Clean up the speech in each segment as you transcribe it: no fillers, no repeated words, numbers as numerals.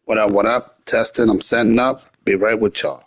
What up, what up? Testing, I'm setting up. Be right with y'all.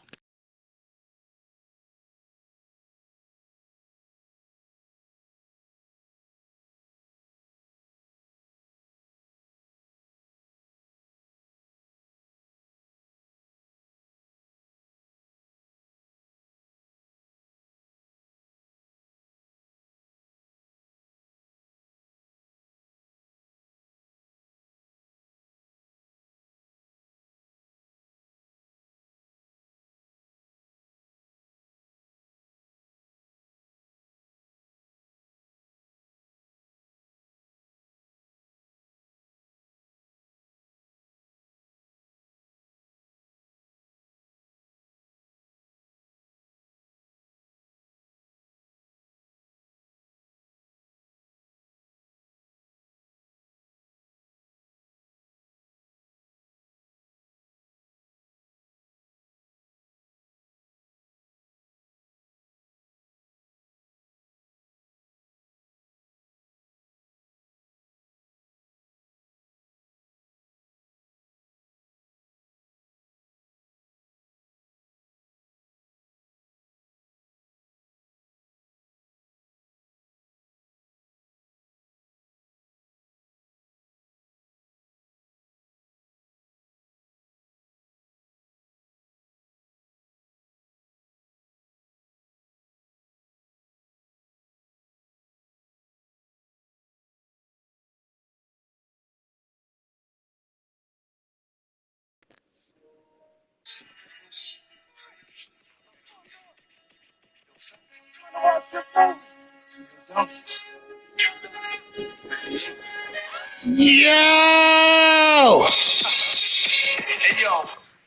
Yo!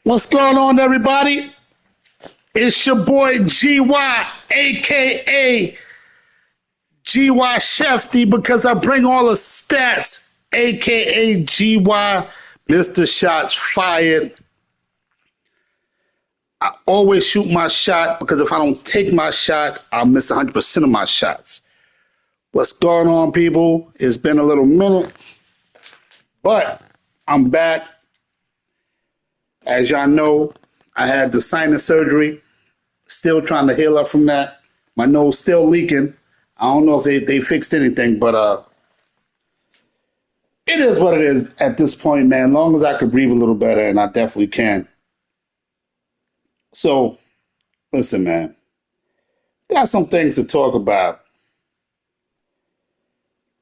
What's going on, everybody? It's your boy GY, aka GY Shefty, because I bring all the stats, aka GY, Mr. Shots Fired. I always shoot my shot because if I don't take my shot, I'll miss 100% of my shots. What's going on, people? It's been a little minute, but I'm back. As y'all know, I had the sinus surgery. Still trying to heal up from that. My nose still leaking. I don't know if they fixed anything, but it is what it is at this point, man. As long as I could breathe a little better, and I definitely can. So, listen, man. Got some things to talk about.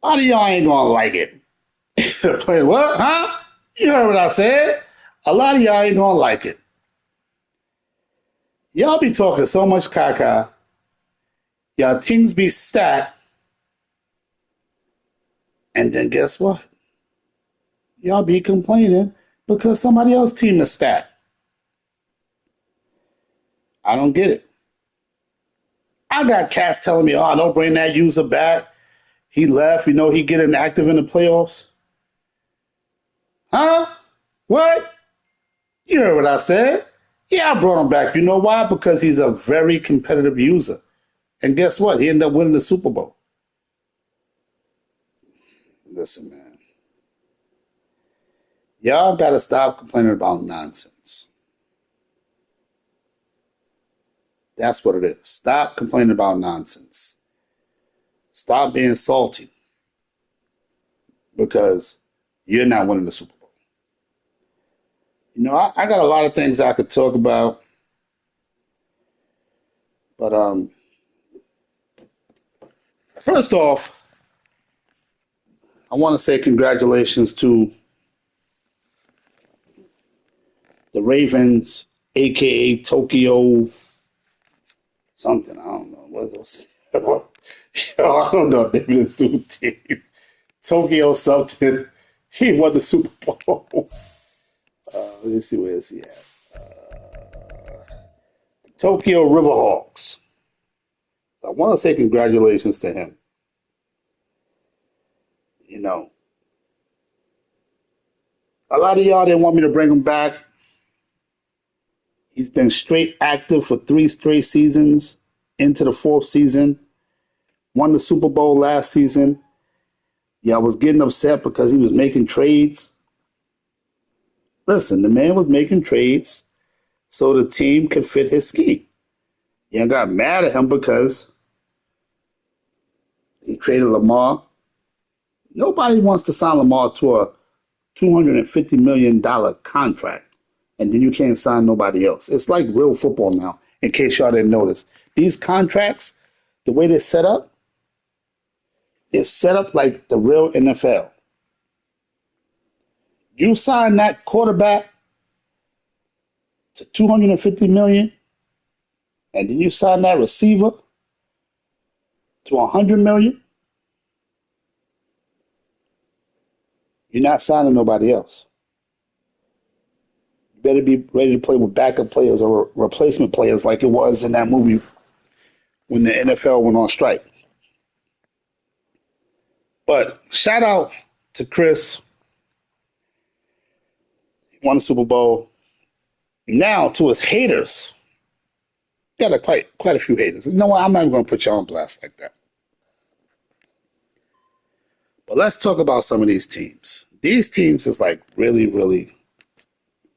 A lot of y'all ain't gonna like it. Play what? Huh? You heard what I said. A lot of y'all ain't gonna like it. Y'all be talking so much caca. Y'all teams be stacked. And then guess what? Y'all be complaining because somebody else's team is stacked. I don't get it. I got cats telling me, oh, don't bring that user back. He left. You know, he get inactive in the playoffs. Huh? What? You heard what I said. Yeah, I brought him back. You know why? Because he's a very competitive user. And guess what? He ended up winning the Super Bowl. Listen, man. Y'all got to stop complaining about nonsense. That's what it is. Stop complaining about nonsense. Stop being salty because you're not winning the Super Bowl. You know, I got a lot of things I could talk about, but first off, I want to say congratulations to the Ravens, aka Tokyo something. I don't know what was. Yo, I don't know if they really do team. Tokyo something. He won the Super Bowl. Let me see where is he at. Tokyo Riverhawks. So I want to say congratulations to him. You know, a lot of y'all didn't want me to bring him back. He's been straight active for 3 straight seasons, into the fourth season. Won the Super Bowl last season. Y'all was getting upset because he was making trades. Listen, the man was making trades so the team could fit his scheme. You got mad at him because he traded Lamar. Nobody wants to sign Lamar to a $250 million contract, and then you can't sign nobody else. It's like real football now, in case y'all didn't notice. These contracts, the way they're set up, is set up like the real NFL. You sign that quarterback to $250 million, and then you sign that receiver to $100 million. You're not signing nobody else. You better be ready to play with backup players or replacement players like it was in that movie when the NFL went on strike. But shout out to Chris. He won the Super Bowl. Now to his haters. Got quite a few haters. You know what? I'm not even going to put y'all on blast like that. But let's talk about some of these teams. These teams is like really, really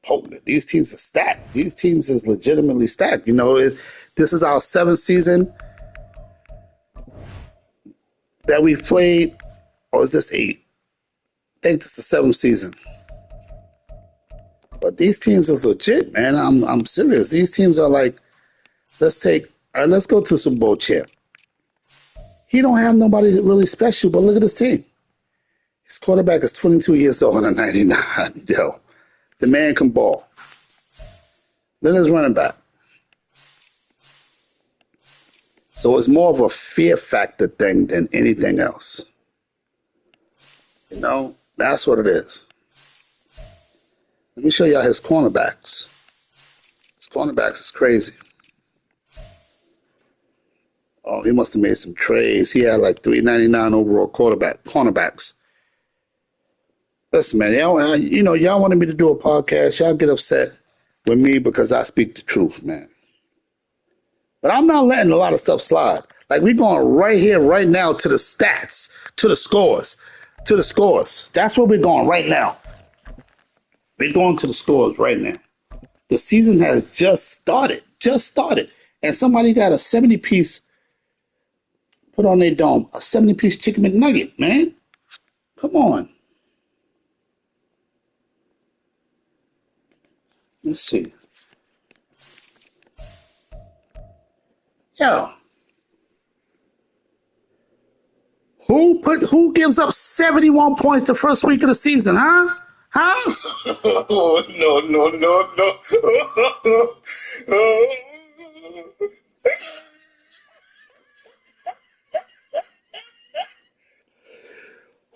potent. These teams are stacked. These teams is legitimately stacked. You know, this is our 7th season that we've played. Or is this 8? I think this is the 7th season. But these teams is legit, man. I'm serious. These teams are like, let's go to the Super Bowl champ. He don't have nobody really special, but look at this team. His quarterback is 22 years old and a 99. Yo, the man can ball. Then his running back. So it's more of a fear factor thing than anything else. You know, that's what it is. Let me show y'all his cornerbacks. His cornerbacks is crazy. Oh, he must have made some trades. He had like $399 overall cornerbacks. Listen, man, y'all wanted me to do a podcast. Y'all get upset with me because I speak the truth, man. But I'm not letting a lot of stuff slide. Like, we're going right here, right now, to the stats, to the scores. That's where we're going right now. We're going to the scores right now. The season has just started. And somebody got a 70-piece put on their dome, a 70-piece chicken McNugget, man. Come on. Let's see. Yo. Who gives up 71 points the first week of the season, huh? Huh? Oh, no.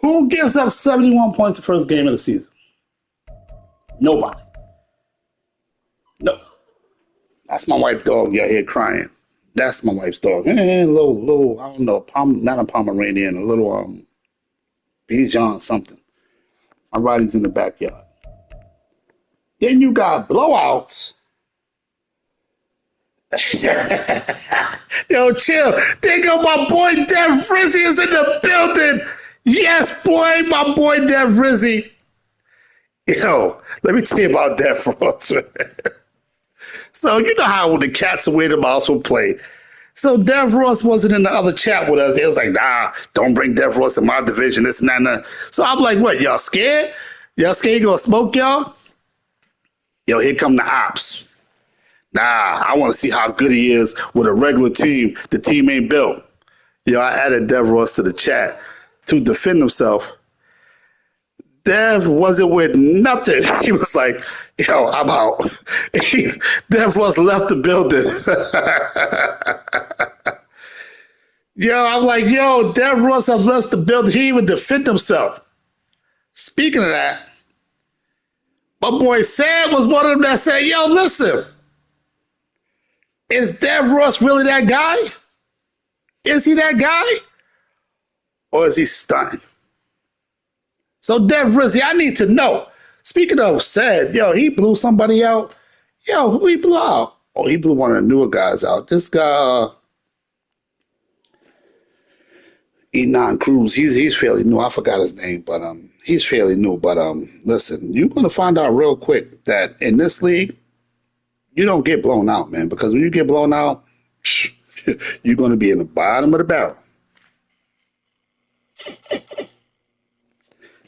Who gives up 71 points the first game of the season? Nobody. No. That's my wife's dog. Y'all here crying. That's my wife's dog. Little, I don't know, not a Pomeranian, a little Bichon something. My riding's in the backyard. Then you got blowouts. Yo, chill. Think of my boy Dev Rizzy is in the building. Yes, boy, my boy Dev Rizzy. Yo, let me tell you about Dev Ross. So you know how when the cats away the mouse will play. So Dev Ross wasn't in the other chat with us. They was like, nah, don't bring Dev Ross in my division, this and that and that. So I'm like, what, y'all scared? Y'all scared he gonna smoke y'all? Yo, here come the ops. Nah, I want to see how good he is with a regular team. The team ain't built. Yo, I added Dev Ross to the chat to defend himself. Dev wasn't with nothing. He was like, yo, I'm out. Dev Ross left the building. Yo, I'm like, yo, Dev Ross has left the building. He even defend himself. Speaking of that, my boy Sam was one of them that said, yo, listen, is Dev Ross really that guy? Is he that guy? Or is he stunning? So Dev Rizzy, I need to know. Speaking of sad, yo, he blew somebody out. Yo, who he blew out? Oh, he blew one of the newer guys out. This guy, Enon Cruz. He's fairly new. I forgot his name, but he's fairly new. But listen, you're gonna find out real quick that in this league, you don't get blown out, man. Because when you get blown out, you're gonna be in the bottom of the barrel.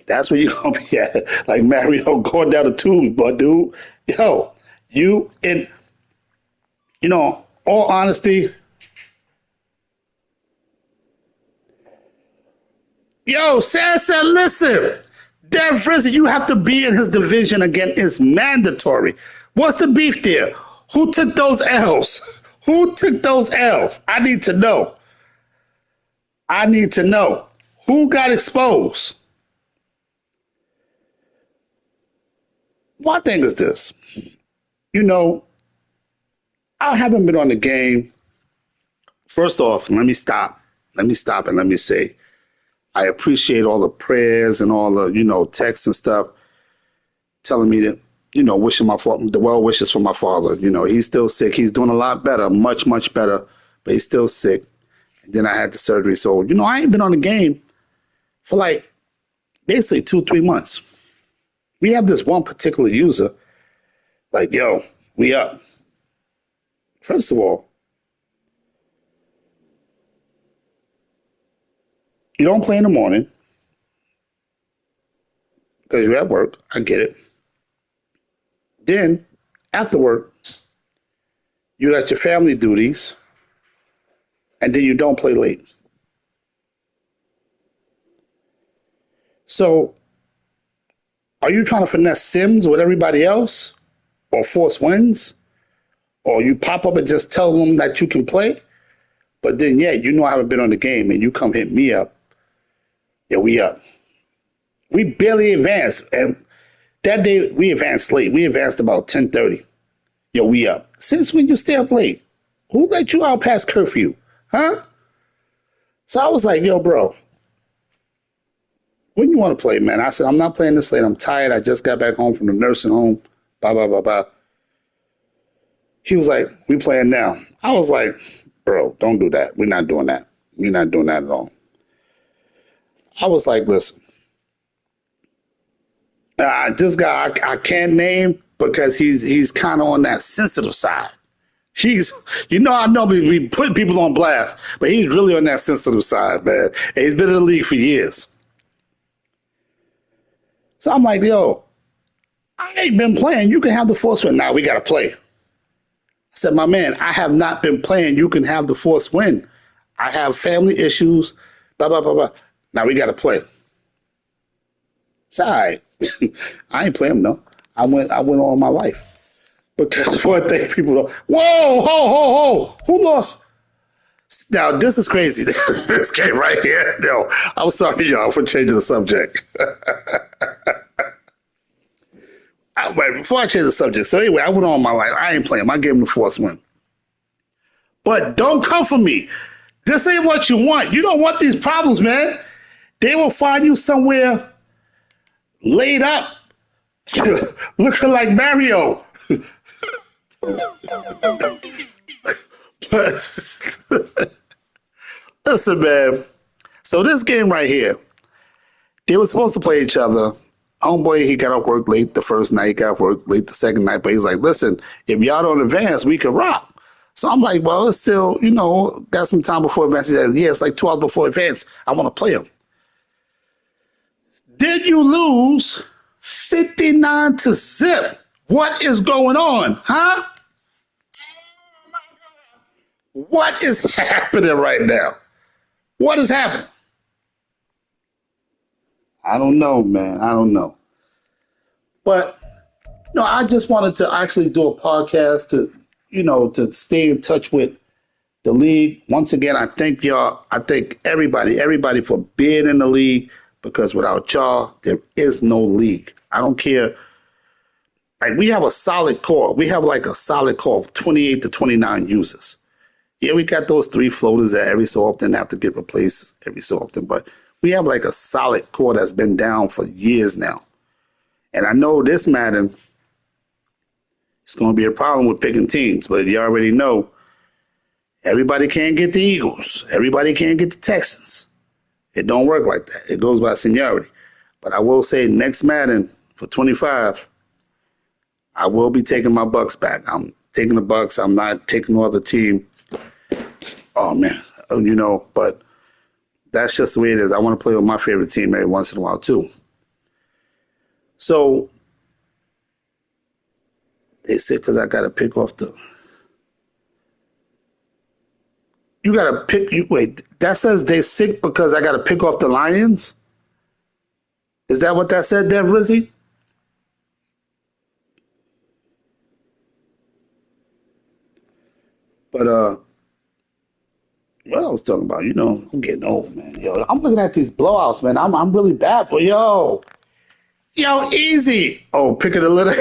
That's where you're gonna be at. Like Mario going down the tubes, but dude, yo, you in all honesty, yo, Sam said, listen, Dev Frizzy, you have to be in his division again. It's mandatory. What's the beef there? Who took those L's? Who took those L's? I need to know. I need to know. Who got exposed? One thing is this. You know, I haven't been on the game. First off, let me stop. Let me stop and let me say, I appreciate all the prayers and all the, texts and stuff telling me that, wishing the well wishes for my father. He's still sick. He's doing a lot better, much, much better, but he's still sick. And then I had the surgery. So, I ain't been on the game for like basically 2-3 months. We have this one particular user, like, yo, we up. First of all, you don't play in the morning because you're at work. I get it. Then, after work, you got your family duties, and then you don't play late. So, are you trying to finesse Sims with everybody else or force wins? Or you pop up and just tell them that you can play? But then, I haven't been on the game, and you come hit me up. Yeah, we up. We barely advanced. And that day, we advanced late. We advanced about 10:30. Yo, we up. Since when you stay up late? Who let you out past curfew? Huh? So I was like, yo, bro, when you want to play, man? I said, I'm not playing this late. I'm tired. I just got back home from the nursing home. Blah, blah, blah, blah. He was like, we playing now. I was like, bro, don't do that. We're not doing that. We're not doing that at all. I was like, listen, this guy I can't name because he's kind of on that sensitive side. I know we put people on blast, but he's really on that sensitive side, man. And he's been in the league for years. So I'm like, yo, I ain't been playing. You can have the force win. Now we got to play. I said, my man, I have not been playing. You can have the force win. I have family issues, blah, blah, blah, blah. Now we got to play. It's all right. I ain't playing, no. I went all my life. Because one thing people don't, whoa, ho, ho, ho. Who lost? Now, this is crazy. This game right here. No, I'm sorry, y'all, for changing the subject. Wait, before I change the subject, so anyway, I went on my life. I ain't playing. I gave him the force win. But don't come for me. This ain't what you want. You don't want these problems, man. They will find you somewhere laid up, looking like Mario. Listen, man. So this game right here, they were supposed to play each other. Homeboy, he got off work late the first night, got off work late the second night, but he's like, listen, if y'all don't advance, we can rock. So I'm like, well, it's still, got some time before advance. He says, yeah, it's like 2 hours before advance. I want to play him. Did you lose 59-0? What is going on, huh? What is happening right now? What is happening? I don't know, man. I don't know. But, I just wanted to actually do a podcast to stay in touch with the league. Once again, I thank y'all. I thank everybody for being in the league, because without y'all, there is no league. I don't care. Like, we have a solid core. We have like a solid core of 28 to 29 users. Yeah, we got those 3 floaters that every so often have to get replaced every so often, but we have like a solid core that's been down for years now. And I know this Madden, it's going to be a problem with picking teams, but you already know everybody can't get the Eagles. Everybody can't get the Texans. It don't work like that. It goes by seniority. But I will say next Madden for 25, I will be taking my Bucks back. I'm taking the Bucks. I'm not taking no other team. Oh man, but that's just the way it is. I want to play with my favorite team every once in a while too. So they said because I got to pick off the. You got to pick. Wait, that says they sick because I got to pick off the Lions. Is that what that said, Dev Rizzy? But what I was talking about, I'm getting old, man. Yo, I'm looking at these blowouts, man. I'm really bad, but yo, easy. Oh, pick it a little.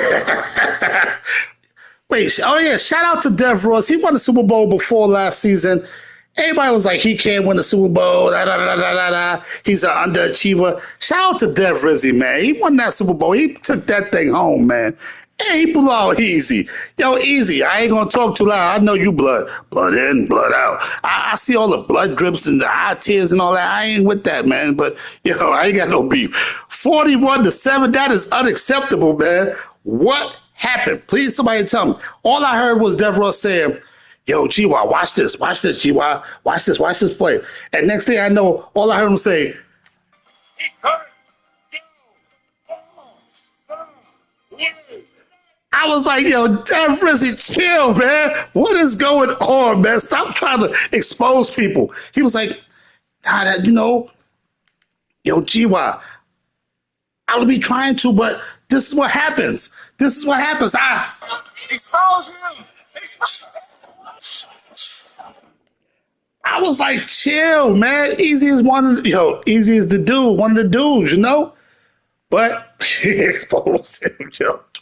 Wait, oh yeah, shout out to Dev Ross. He won the Super Bowl before last season. Everybody was like, he can't win the Super Bowl. Da, da, da, da, da, da. He's an underachiever. Shout out to Dev Rizzy, man. He won that Super Bowl. He took that thing home, man. And he blew out easy. Yo, easy. I ain't gonna talk too loud. I know you blood. Blood in, blood out. I see all the blood drips and the eye tears and all that. I ain't with that, man. But I ain't got no beef. 41-7, that is unacceptable, man. What happened? Please somebody tell me. All I heard was Dev Ross saying, yo, Gywu, watch this, Gywu, watch this play. And next thing I know, all I heard him say, I was like, yo, Dev Rizzy, chill, man. What is going on, man? Stop trying to expose people. He was like, nah, yo, Gywu, I would be trying to, but this is what happens. This is what happens. Expose him. I was like, chill, man. Easy is easy as the dude, one of the dudes. But he exposed him,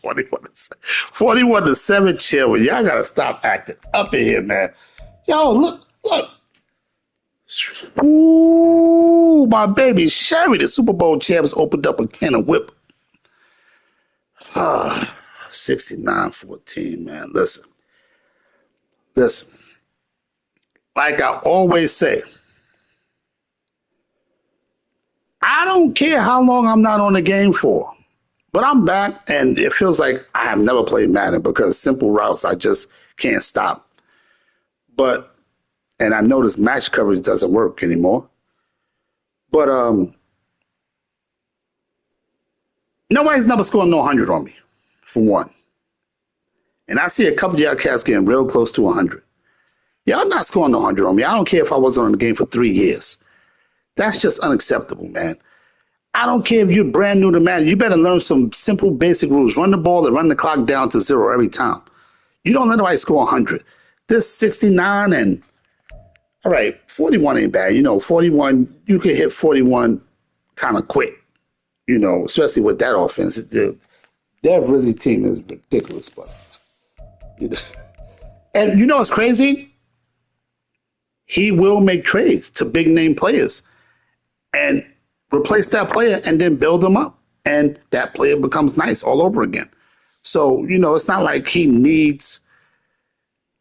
41-7, chill. Y'all gotta stop acting up in here, man. Yo, look. Ooh, my baby Sherry, the Super Bowl champs, opened up a can of whip. 69-14, man. Listen. Like I always say, I don't care how long I'm not on the game for, but I'm back and it feels like I have never played Madden because simple routes I just can't stop. And I notice match coverage doesn't work anymore. But nobody's never scored no 100 on me, for one. And I see a couple of y'all cats getting real close to 100. Y'all not scoring no 100 on me. I don't care if I wasn't on the game for 3 years. That's just unacceptable, man. I don't care if you're brand new to Madden. You better learn some simple, basic rules. Run the ball and run the clock down to 0 every time. You don't let nobody score 100. This 69 and, all right, 41 ain't bad. 41, you can hit 41 kind of quick, especially with that offense. Their Rizzy team is ridiculous. But, And what's crazy? He will make trades to big name players and replace that player and then build them up. And that player becomes nice all over again. So, it's not like he needs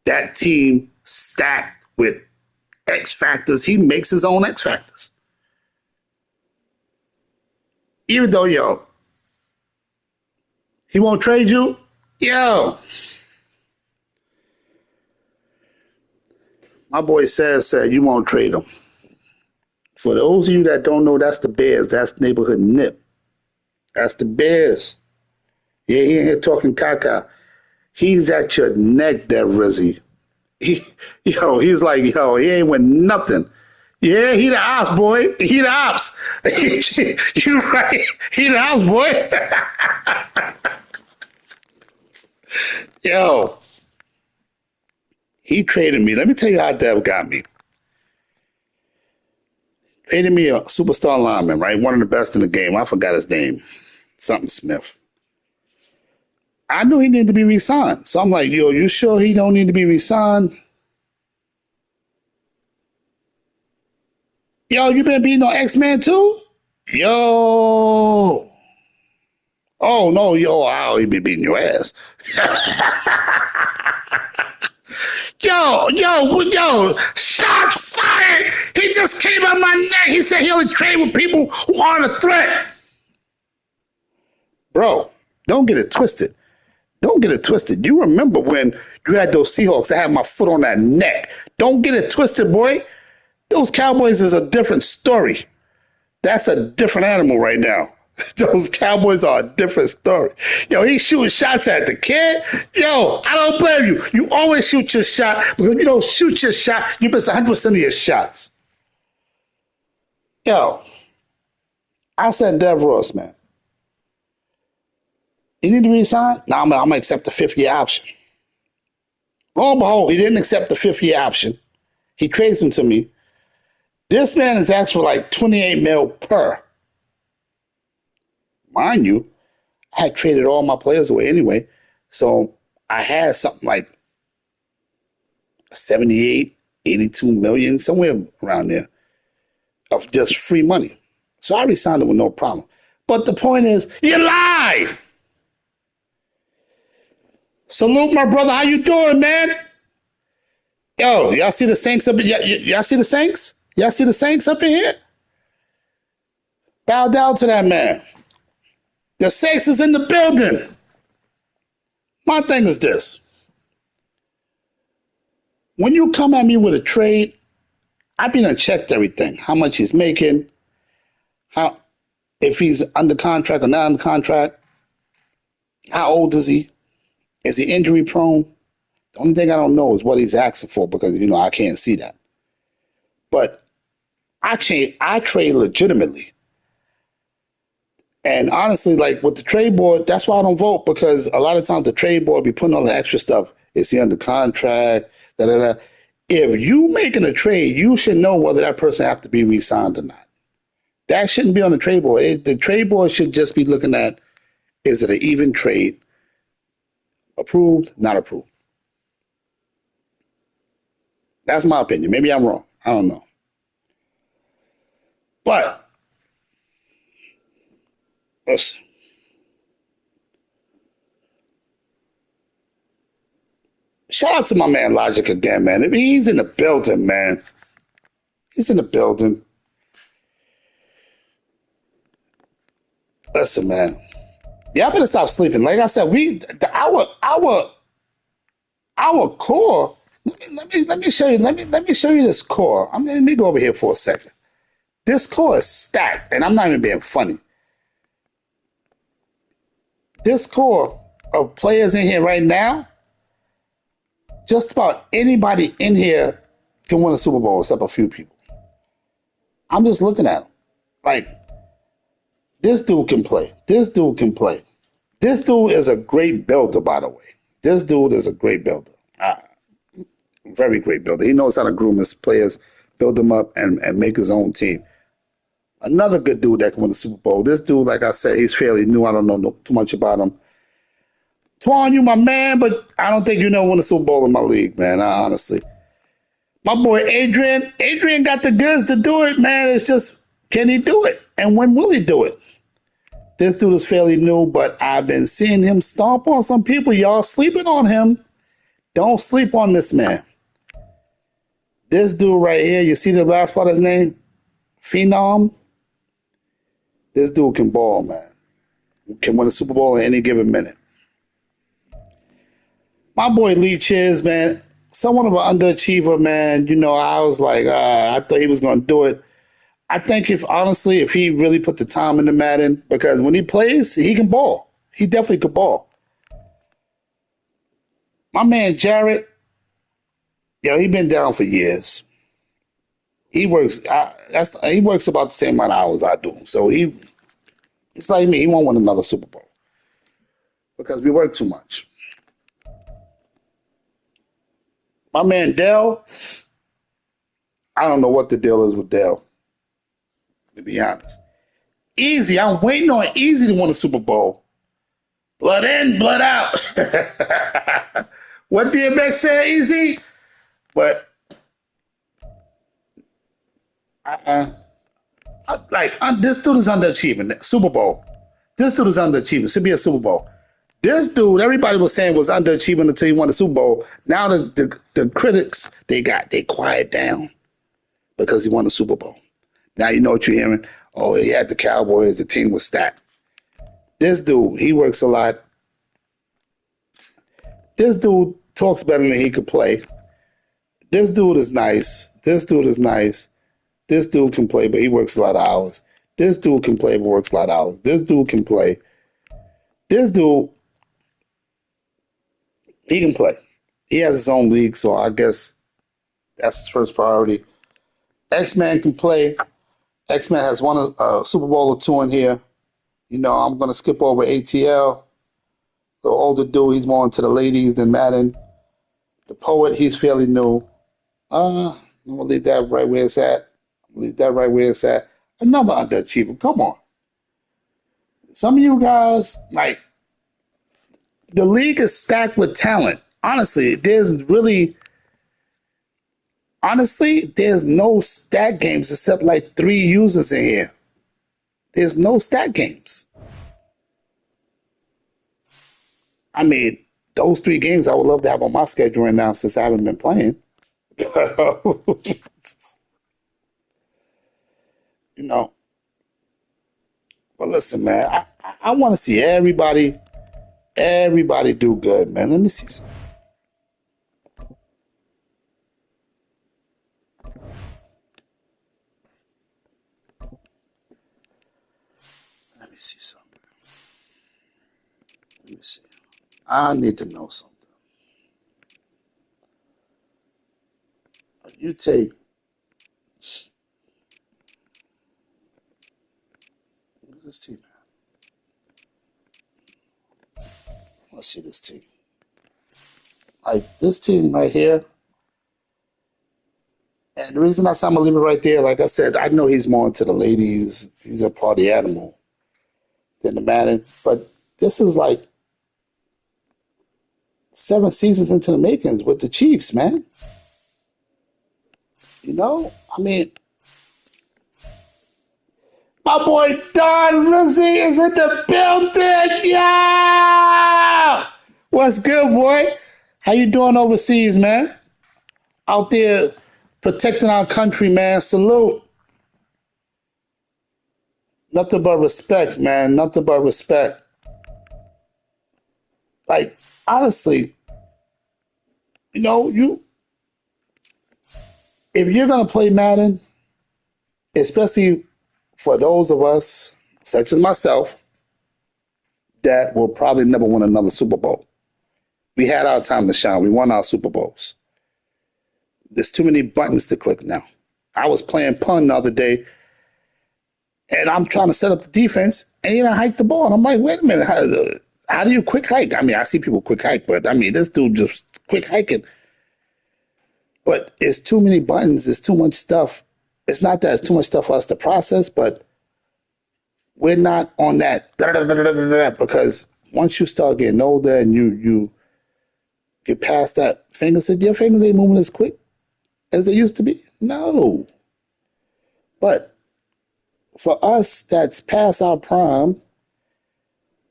that team stacked with X factors. He makes his own X factors. Even though, he won't trade you. My boy said you won't trade him. For those of you that don't know, that's the Bears. That's neighborhood nip. That's the Bears. Yeah, he ain't here talking caca. He's at your neck, that Rizzy. He's like, he ain't with nothing. Yeah, he the ops, boy. He the ops. You right. He the ops, boy. He traded me. Let me tell you how Dev got me. Traded me a superstar lineman, right? One of the best in the game. I forgot his name. Something Smith. I knew he needed to be re-signed. So I'm like, you sure he don't need to be re-signed? You been beating on X-Men too? Yo. Oh, no, he be beating your ass. Yo, shots fired. He just came on my neck. He said he only trade with people who aren't a threat. Bro, don't get it twisted. Don't get it twisted. You remember when you had those Seahawks? I had my foot on that neck. Don't get it twisted, boy. Those Cowboys is a different story. That's a different animal right now. Those Cowboys are a different story. Yo, he's shooting shots at the kid. Yo, I don't blame you. You always shoot your shot because if you don't shoot your shot, you miss 100% of your shots. Yo, I said Dev Ross, man. You need to resign? Now I'm going to accept the 5th-year option. Lo and behold, he didn't accept the 5th-year option. He trades him to me. This man is asked for like 28 mil per. Mind you, I had traded all my players away anyway. So I had something like 78, 82 million, somewhere around there of just free money. So I resigned him with no problem. But the point is, you lied. Salute, my brother. How you doing, man? Yo, y'all see the Saints up? Y'all see the Saints? Y'all see the Saints up in here? Bow down to that man. The Saints is in the building. My thing is this. When you come at me with a trade, I've been and checked everything. How much he's making, how if he's under contract or not under contract, how old is he? Is he injury prone? The only thing I don't know is what he's asking for because, I can't see that. But I trade legitimately. And honestly, like with the trade board, that's why I don't vote because a lot of times the trade board be putting all the extra stuff. Is he under contract? Da, da, da. If you making a trade, you should know whether that person have to be re-signed or not. That shouldn't be on the trade board. The trade board should just be looking at, is it an even trade? Approved, not approved. That's my opinion. Maybe I'm wrong. I don't know. But, listen. Shout out to my man Logic again, man. He's in the building, man. He's in the building. Listen, man. Y'all better stop sleeping. Like I said, our core. Let me show you. Let me show you this core. Let me go over here for a second. This core is stacked, and I'm not even being funny. This core of players in here right now, just about anybody in here can win a Super Bowl except a few people. I'm just looking at them. Like, this dude can play. This dude can play. This dude is a great builder, by the way. This dude is a great builder. Very great builder. He knows how to groom his players, build them up, and make his own team. Another good dude that can win the Super Bowl. This dude, like I said, he's fairly new. I don't know too much about him. Twan, you my man, but I don't think you never won a Super Bowl in my league, man, honestly. My boy Adrian got the goods to do it, man. It's just, can he do it? And when will he do it? This dude is fairly new, but I've been seeing him stomp on some people. Y'all sleeping on him. Don't sleep on this man. This dude right here, you see the last part of his name? Phenom. This dude can ball, man. Can win a Super Bowl in any given minute. My boy Lee Chiz, man, somewhat of an underachiever, man. I was like, I thought he was going to do it. I think if he really put the time into Madden, because when he plays, he can ball. He definitely could ball. My man Jarrett, he been down for years. He works. He works about the same amount of hours I do. So it's like me. He won't win another Super Bowl because we work too much. My man Dell, I don't know what the deal is with Dell, to be honest. Easy, I'm waiting on Easy to win a Super Bowl. Blood in, blood out. What DMX said, Easy? But this dude is underachieving. Super Bowl. This dude is underachieving. Should be a Super Bowl. This dude, everybody was saying was underachieving until he won the Super Bowl. Now the critics, they quiet down because he won the Super Bowl. Now you know what you're hearing. Oh, he had the Cowboys, the team was stacked. This dude, he works a lot. This dude talks better than he could play. This dude is nice. This dude is nice. This dude can play, but he works a lot of hours. This dude can play, but works a lot of hours. This dude can play. This dude, he can play. He has his own league, so I guess that's his first priority. X-Man can play. X-Man has won a Super Bowl or two in here. You know, I'm going to skip over ATL. The older dude, he's more into the ladies than Madden. The poet, he's fairly new. I'm going to leave that right where it's at. Leave that right where it's at. Another underachiever. Come on. Some of you guys, like, the league is stacked with talent. Honestly, there's no stat games except like 3 users in here. There's no stat games. I mean, those 3 games I would love to have on my schedule right now since I haven't been playing. You know, but listen, man, I want to see everybody do good, man. Let me see some. Let me see something. Let me see. I need to know something. You take. What's this team? Let's see this team. Like this team right here. And the reason I said I'm gonna leave it right there, like I said, I know he's more into the ladies. He's a party animal than the Madden. But this is like 7 seasons into the makings with the Chiefs, man. You know, I mean, my boy Don Rizzi is in the building. Yeah, what's good, boy? How you doing overseas, man? Out there protecting our country, man. Salute. Nothing but respect, man. Nothing but respect. Like, honestly, you know, if you're gonna play Madden, especially for those of us, such as myself, that will probably never win another Super Bowl. We had our time to shine. We won our Super Bowls. There's too many buttons to click now. I was playing pun the other day, and I'm trying to set up the defense, and he didn't hike the ball. And I'm like, wait a minute, how do you quick hike? I mean, I see people quick hike, but I mean, this dude just quick hiking. But it's too many buttons. It's too much stuff. It's not that it's too much stuff for us to process, but we're not on that because once you start getting older and you get past that, your fingers ain't moving as quick as they used to be. No. But for us that's past our prime,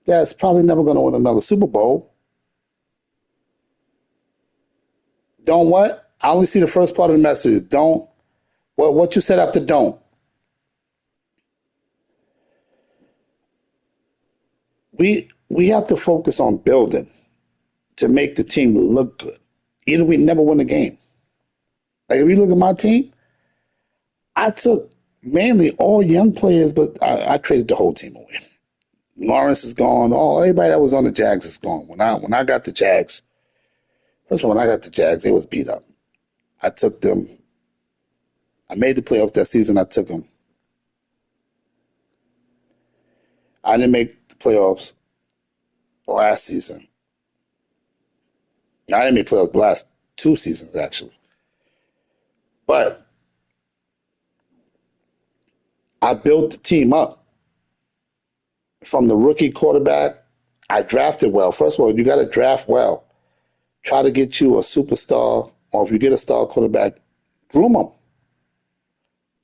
that's probably never going to win another Super Bowl. Don't what? I only see the first part of the message. Don't. Well, what you said after don't. We have to focus on building to make the team look good. Either we never win a game. Like if you look at my team, I took mainly all young players, but I traded the whole team away. Lawrence is gone. Oh, everybody that was on the Jags is gone. When I got the Jags, first of all, when I got the Jags, they was beat up. I took them. I made the playoffs that season. I took them. I didn't make the playoffs last season. I didn't make playoffs the last 2 seasons, actually. But I built the team up from the rookie quarterback. I drafted well. First of all, you got to draft well. Try to get you a superstar, or if you get a star quarterback, groom them.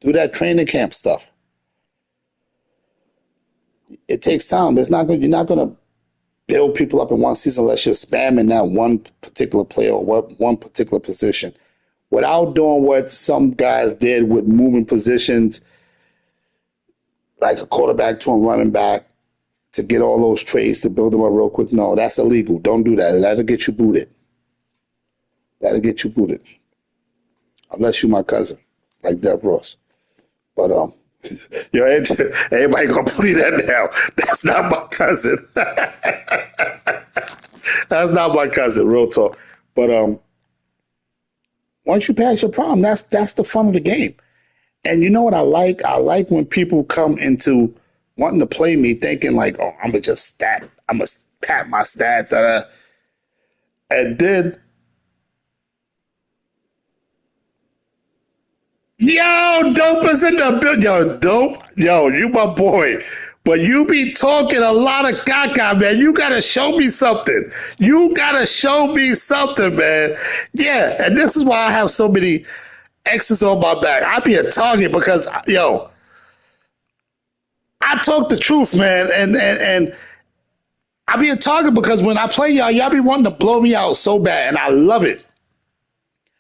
Do that training camp stuff. It takes time. You're not gonna build people up in one season unless you're spamming that one particular player or one particular position without doing what some guys did with moving positions like a quarterback to a running back to get all those trades to build them up real quick. No, that's illegal. Don't do that. That'll get you booted. That'll get you booted. Unless you're my cousin, like Dev Ross. But yo, everybody gonna believe that now. That's not my cousin. That's not my cousin, real talk. But once you pass your prime, that's the fun of the game. And you know what I like? I like when people come into wanting to play me thinking like, oh, I'm gonna pat my stats. And then, yo, Dope is in the building. Yo, Dope, yo, you my boy. But you be talking a lot of caca, man. You gotta show me something. You gotta show me something, man. Yeah, and this is why I have so many X's on my back. I be a target because, yo, I talk the truth, man, and I be a target because when I play y'all be wanting to blow me out so bad, and I love it.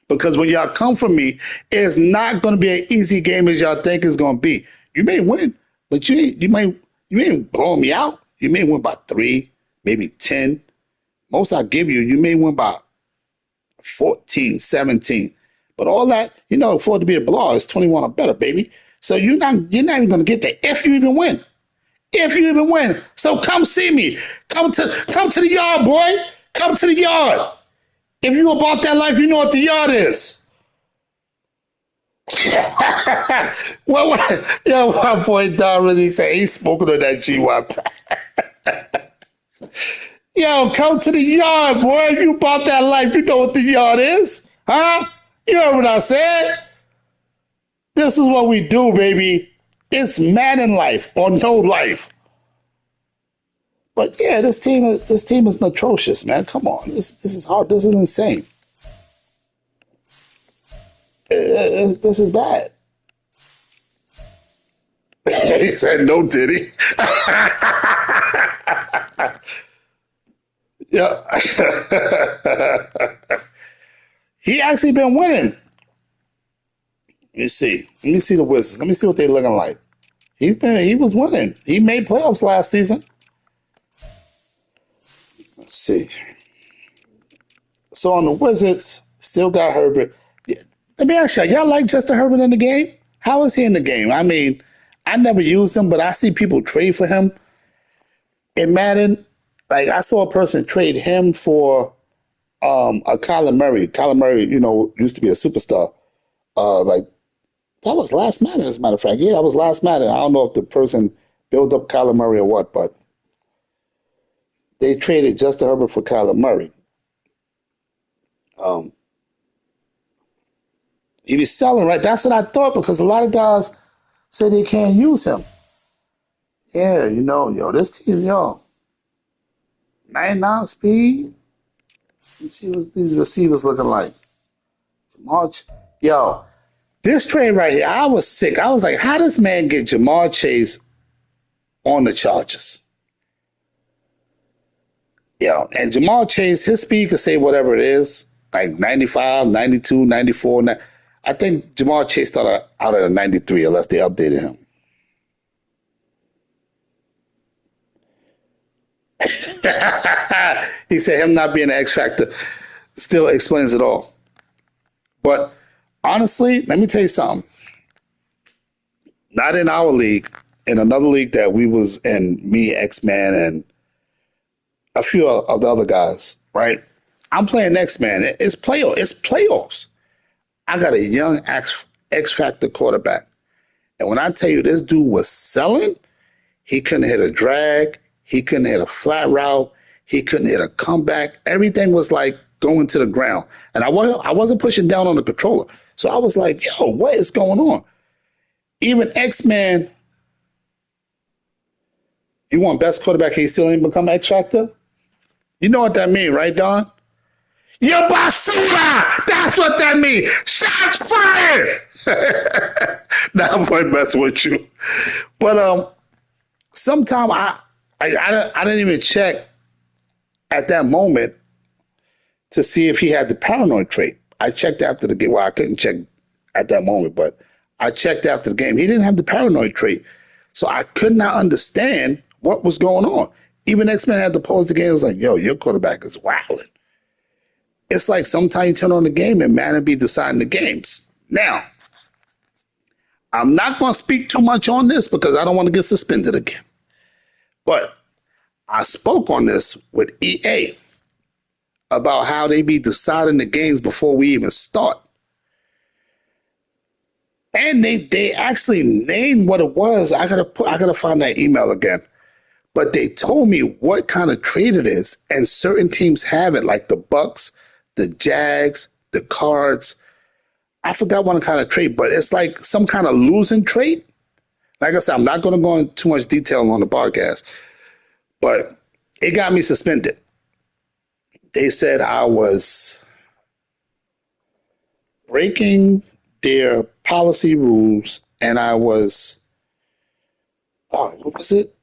Because when y'all come from me, it's not going to be an easy game as y'all think it's going to be. You may win, but you ain't blowing me out. You may win by 3, maybe 10. Most I give you, you may win by 14, 17. But all that, for it to be a blowout, it's 21 or better, baby. So you're not even going to get there if you even win. If you even win. So come see me. Come to the yard, boy. Come to the yard. If you about that life, you know what the yard is. Yo, my boy Don really say he's smoking on that Gywu. Yo, come to the yard, boy. If you about that life, you know what the yard is. Huh? You heard what I said? This is what we do, baby. It's Madden life or no life. But yeah, this team is atrocious, man. Come on, this is hard. This is insane. This is bad. He said no, did he? Yeah. He actually been winning. Let me see. Let me see the Wizards. Let me see what they looking like. He was winning. He made playoffs last season. Let's see. So on the Wizards, still got Herbert. Let me ask y'all like Justin Herbert in the game? How is he in the game? I mean, I never used him, but I see people trade for him in Madden. Like I saw a person trade him for a Kyler Murray. Kyler Murray, used to be a superstar. Like that was last Madden, as a matter of fact. Yeah, that was last Madden. I don't know if the person built up Kyler Murray or what, but they traded Justin Herbert for Kyler Murray. He was selling, right? That's what I thought because a lot of guys say they can't use him. Yeah, this team, 99 speed. Let's see what these receivers looking like. Yo, this trade right here, I was sick. I was like, how does man get Jamar Chase on the Chargers? And Jamar Chase, his speed could say whatever it is, like 95, 92, 94. I think Jamar Chase started out at a 93 unless they updated him. He said him not being an X factor still explains it all. But honestly, let me tell you something. Not in our league, in another league that we was in, me, X-Man, and a few of the other guys, right? I'm playing X-Man. It's playoffs. I got a young X Factor quarterback. And when I tell you this dude was selling, he couldn't hit a drag. He couldn't hit a flat route. He couldn't hit a comeback. Everything was like going to the ground. And I wasn't pushing down on the controller. So I was like, yo, what is going on? Even X-Man, you want best quarterback, he still ain't become X Factor? You know what that mean, right, Don? You're basura! That's what that means. Shots fired! Now I'm messing with you. But sometime I didn't even check at that moment to see if he had the paranoid trait. I checked after the game. Well, I couldn't check at that moment, but I checked after the game. He didn't have the paranoid trait. So I could not understand what was going on. Even X-Men had to pause the game. It was like, yo, your quarterback is wilding. It's like sometimes you turn on the game and Madden be deciding the games. Now, I'm not going to speak too much on this because I don't want to get suspended again. But I spoke on this with EA about how they be deciding the games before we even start. And they actually named what it was. I gotta find that email again. But they told me what kind of trade it is, and certain teams have it, like the Bucks, the Jags, the Cards. I forgot what kind of trade, but it's like some kind of losing trade. Like I said, I'm not going to go into too much detail on the podcast, but it got me suspended. They said I was breaking their policy rules, and I was, oh, what was it?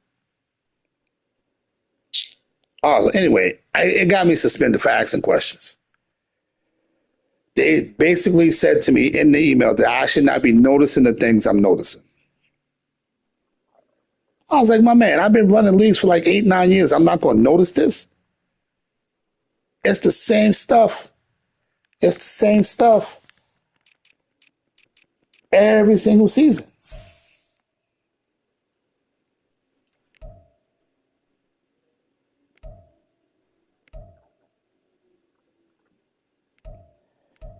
Oh, anyway, it got me suspended for asking questions. They basically said to me in the email that I should not be noticing the things I'm noticing. I was like, my man, I've been running leagues for like 8, 9 years. I'm not going to notice this. It's the same stuff. It's the same stuff every single season.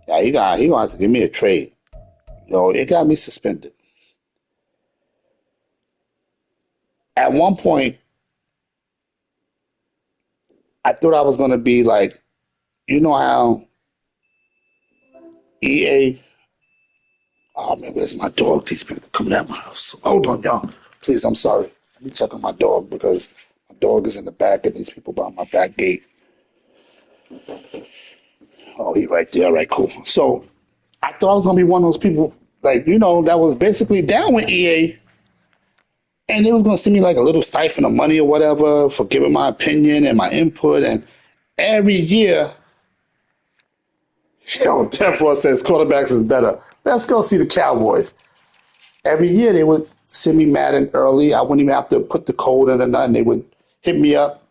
Yeah, he gonna have to give me a trade. It got me suspended. At one point, I thought I was gonna be like, you know how EA. Oh man, where's my dog? These people coming at my house. Hold on, y'all. Please, I'm sorry. Let me check on my dog because my dog is in the back of these people by my back gate. Oh, he right there. All right, cool. So I thought I was gonna be one of those people, like, that was basically down with EA, and they was gonna send me like a little stipend of money or whatever for giving my opinion and my input. And every year, Death Row says quarterbacks is better. Let's go see the Cowboys. Every year they would send me Madden early. I wouldn't even have to put the code in or nothing. They would hit me up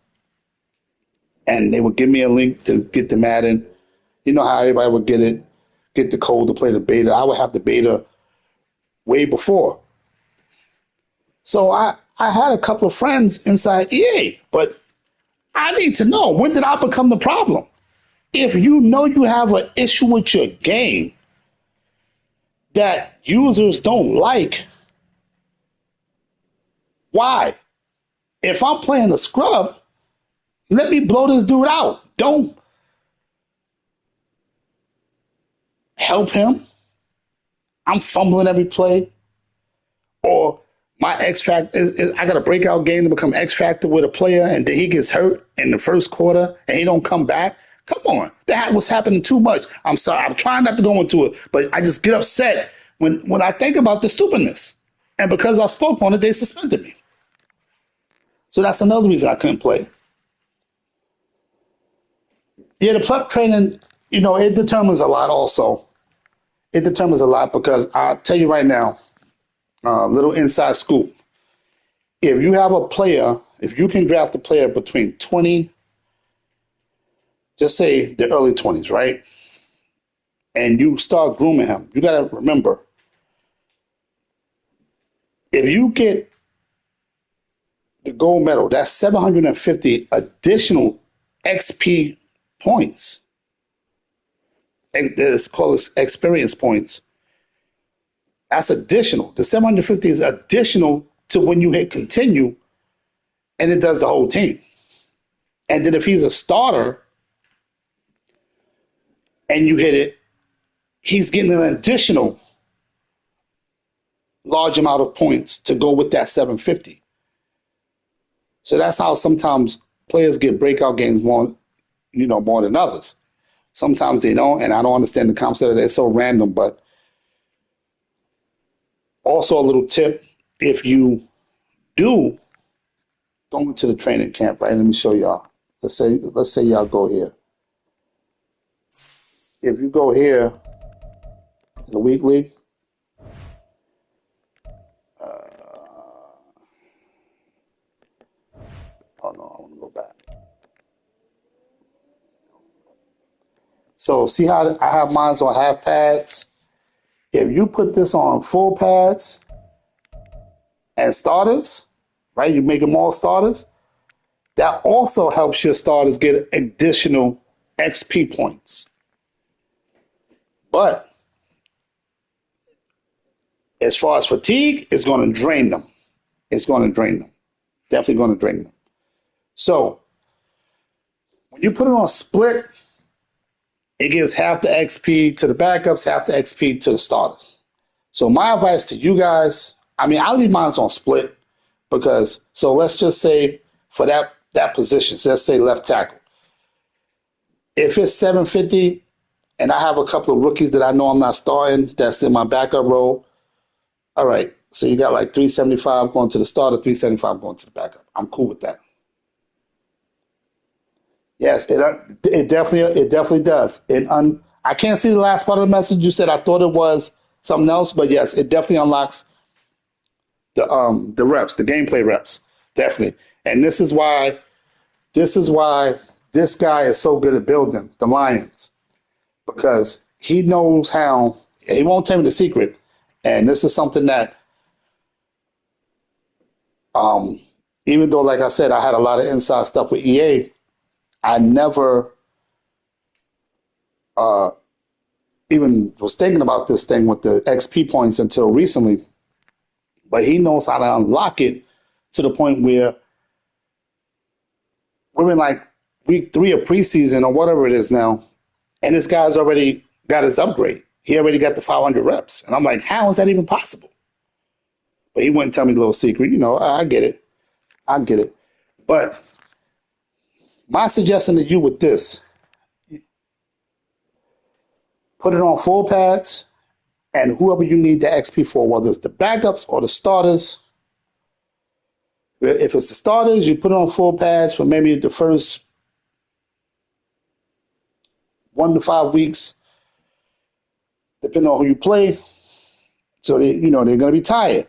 and they would give me a link to get the Madden. You know how everybody would get the code to play the beta. I would have the beta way before. So I had a couple of friends inside EA, but I need to know, when did I become the problem? If you know you have an issue with your game that users don't like, why? If I'm playing a scrub, let me blow this dude out. Don't help him. I'm fumbling every play. Or my X Factor is I got a breakout game to become X Factor with a player and then he gets hurt in the first quarter and he don't come back. Come on. That was happening too much. I'm sorry. I'm trying not to go into it, but I just get upset when I think about the stupidness. And because I spoke on it, they suspended me. So that's another reason I couldn't play. Yeah, the prep training, it determines a lot also. It determines a lot because I'll tell you right now, little inside scoop. If you have a player, if you can draft a player between 20, just say the early 20s, right? And you start grooming him, you got to remember, if you get the gold medal, that's 750 additional XP points. It's called experience points. That's additional. The 750 is additional to when you hit continue, and it does the whole team. And then if he's a starter and you hit it, he's getting an additional large amount of points to go with that 750. So that's how sometimes players get breakout games more than others. Sometimes they don't, and I don't understand the concept. They're so random. But also a little tip: if you do go into the training camp, right? Let me show y'all. Let's say y'all go here. If you go here to the weekly, oh no, I want to go back. So see how I have mine on half pads? If you put this on full pads and starters, right? You make them all starters. That also helps your starters get additional XP points. But as far as fatigue, it's going to drain them. It's going to drain them. Definitely going to drain them. So when you put it on split, it gives half the XP to the backups, half the XP to the starters. So my advice to you guys, I mean, I leave mine on split because, so let's just say for that position, so let's say left tackle. If it's 750 and I have a couple of rookies that I know I'm not starting, that's in my backup role, all right, so you got like 375 going to the starter, 375 going to the backup. I'm cool with that. Yes, it definitely does. I can't see the last part of the message you said. I thought it was something else, but yes, it definitely unlocks the reps, the gameplay reps, definitely. And this is why this guy is so good at building the Lions because he knows how. He won't tell me the secret, and this is something that um, even though, like I said, I had a lot of inside stuff with EA, I never uh, even was thinking about this thing with the XP points until recently. But he knows how to unlock it to the point where we're in like week 3 of preseason or whatever it is now, and this guy's already got his upgrade. He already got the 500 reps. And I'm like, how is that even possible? But he wouldn't tell me the little secret. You know, I get it. I get it. But my suggestion to you with this, put it on full pads, and whoever you need the XP for, whether it's the backups or the starters, if it's the starters, you put it on full pads for maybe the first 1 to 5 weeks, depending on who you play. So they're going to be tired.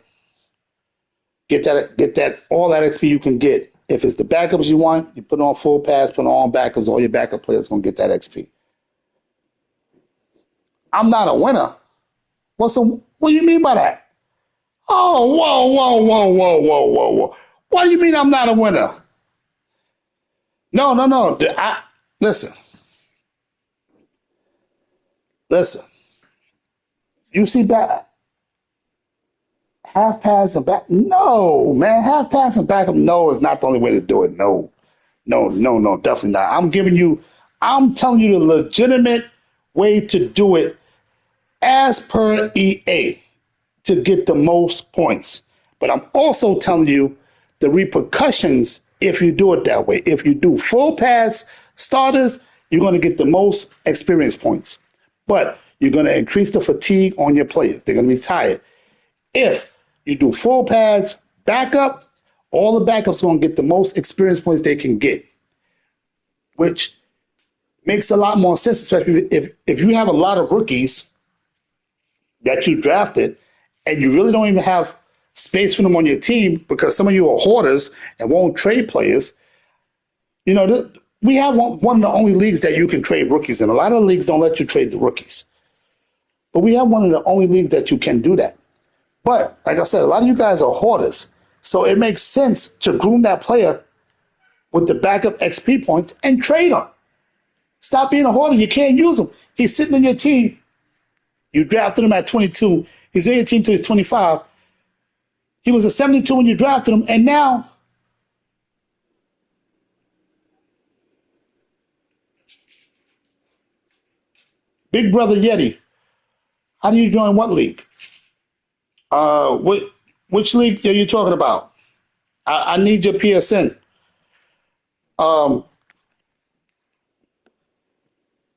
Get that all that XP you can get. If it's the backups you want, you put on full pads, put on backups. All your backup players are going to get that XP. I'm not a winner. What do you mean by that? Oh, whoa, whoa, whoa, whoa, whoa, whoa, whoa. What do you mean I'm not a winner? No, no, no. Listen, listen. You see half pass and back. No, man, half pass and backup. No, is not the only way to do it. No, no, no, no, definitely not. I'm telling you the legitimate way to do it as per EA to get the most points. But I'm also telling you the repercussions if you do it that way. If you do full pads, starters, you're going to get the most experience points. But you're going to increase the fatigue on your players. They're going to be tired. If you do full pads, backup, all the backups are going to get the most experience points they can get, which makes a lot more sense, especially if you have a lot of rookies that you drafted and you really don't even have space for them on your team because some of you are hoarders and won't trade players. We have one of the only leagues that you can trade rookies in. A lot of leagues don't let you trade the rookies. But we have one of the only leagues that you can do that. But like I said, a lot of you guys are hoarders. So it makes sense to groom that player with the backup XP points and trade him. Stop being a hoarder. You can't use him. He's sitting in your team. You drafted him at 22. He's in your team till he's 25. He was a 72 when you drafted him. And now, Big Brother Yeti, how do you join what league? Which league are you talking about? I need your PSN. Um,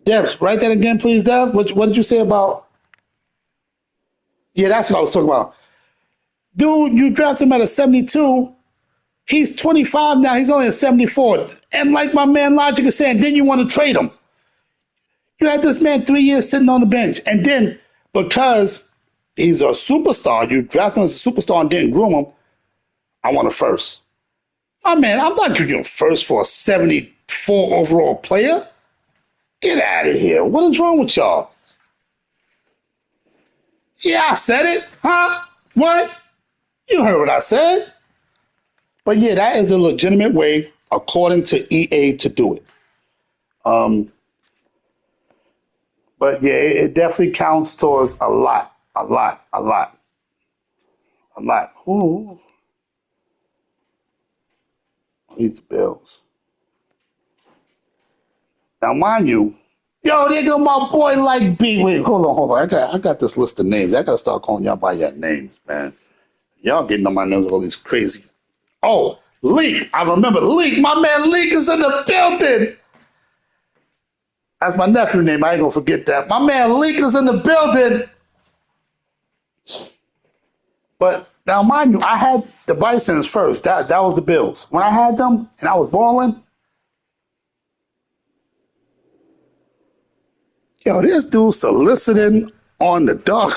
Dev, write that again, please, Dev. What did you say about? Yeah, that's what I was talking about. Dude, you drafted him at a 72. He's 25 now. He's only a 74. And like my man Logic is saying, then you want to trade him. You had this man 3 years sitting on the bench. And then because he's a superstar, you draft him as a superstar and didn't groom him, I want a first. My man, I'm not giving you a first for a 74 overall player. Get out of here. What is wrong with y'all? Yeah, I said it. Huh? What? You heard what I said. But yeah, that is a legitimate way, according to EA, to do it. But yeah, it definitely counts towards a lot, a lot, a lot, a lot. Who? These Bills. Now, mind you, yo, there go my boy like B. Wait, hold on. I got this list of names. I gotta start calling y'all by your names, man. Y'all getting on my nerves with all these crazy. Oh, Leak. I remember Leak. My man Leak is in the building. That's my nephew name. I ain't gonna forget that. My man Leak is in the building. But now, mind you, I had the Bisons first. That was the Bills. When I had them and I was balling, yo, this dude soliciting on the dog.